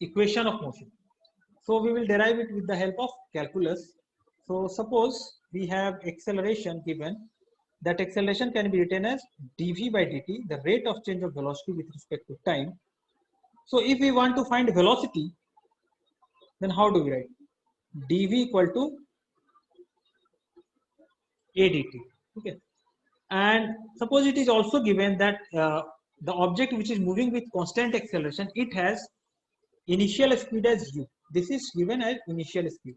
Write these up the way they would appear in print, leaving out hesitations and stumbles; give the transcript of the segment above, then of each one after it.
equation of motion. So we will derive it with the help of calculus. So suppose we have acceleration given. That acceleration can be written as dv by dt, the rate of change of velocity with respect to time. So if we want to find velocity, then how do we write? dv equal to a dt. Okay. And suppose it is also given that the object which is moving with constant acceleration, it has initial speed as u. This is given as initial speed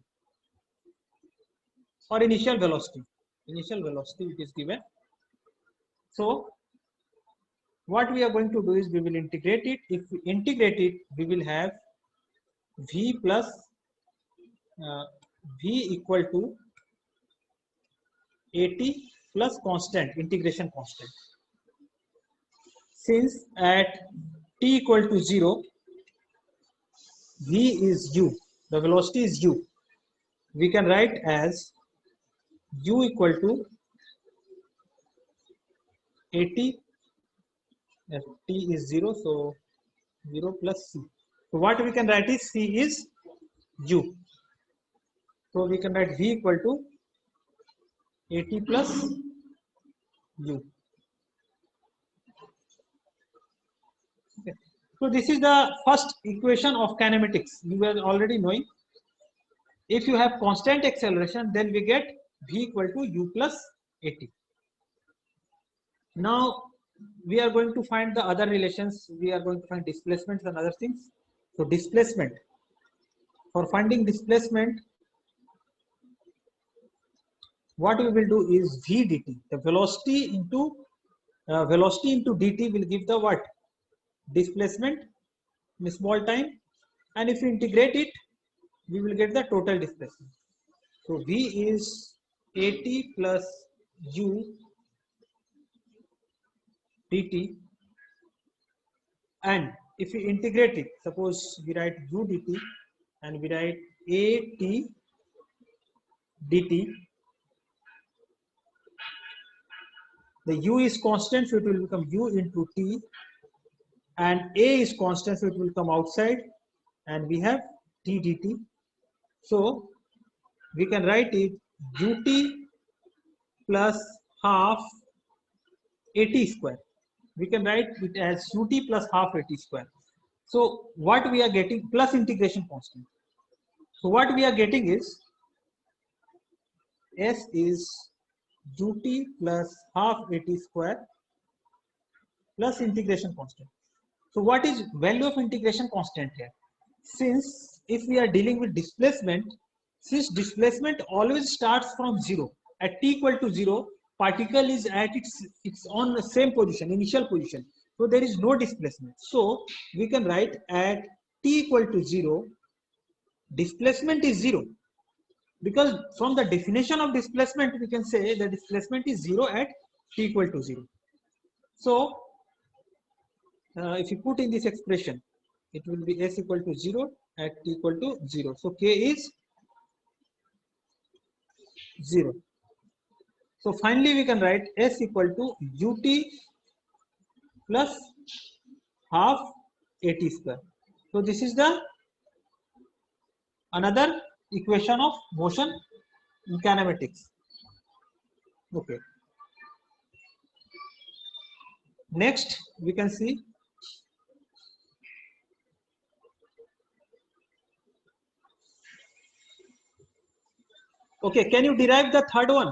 or initial velocity. Initial velocity it is given. So what we are going to do is we will integrate it. If we integrate it, we will have v plus v equal to at plus constant, integration constant. Since at t equal to 0, v is u, the velocity is u, we can write as u equal to at, if t is 0, so 0 plus c. So what we can write is c is u. So we can write v equal to at plus u. Okay. So this is the first equation of kinematics. You are already knowing. If you have constant acceleration, then we get v equal to u plus at. Now we are going to find the other relations. We are going to find displacements and other things. So displacement. For finding displacement, what we will do is v dt. The velocity into dt will give the what? Displacement in small time, and if you integrate it, we will get the total displacement. So v is at plus u dt, and if we integrate it, suppose we write u dt and we write at dt. The u is constant, so it will become u into t, and a is constant, so it will come outside, and we have t dt. So we can write it ut plus half at square. We can write it as ut plus half at square. So what we are getting, plus integration constant. So what we are getting is s is ut plus half at square plus integration constant. So what is value of integration constant here? Since if we are dealing with displacement, since displacement always starts from 0, at t equal to 0, particle is at its on the same position, initial position. So there is no displacement. So we can write at t equal to 0, displacement is 0. Because from the definition of displacement, we can say the displacement is 0 at t equal to 0. So if you put in this expression, it will be s equal to 0 at t equal to 0. So k is 0. So finally we can write s equal to ut plus half at square. So this is the another equation of motion in kinematics. Okay. Next we can see okay, can you derive the third one?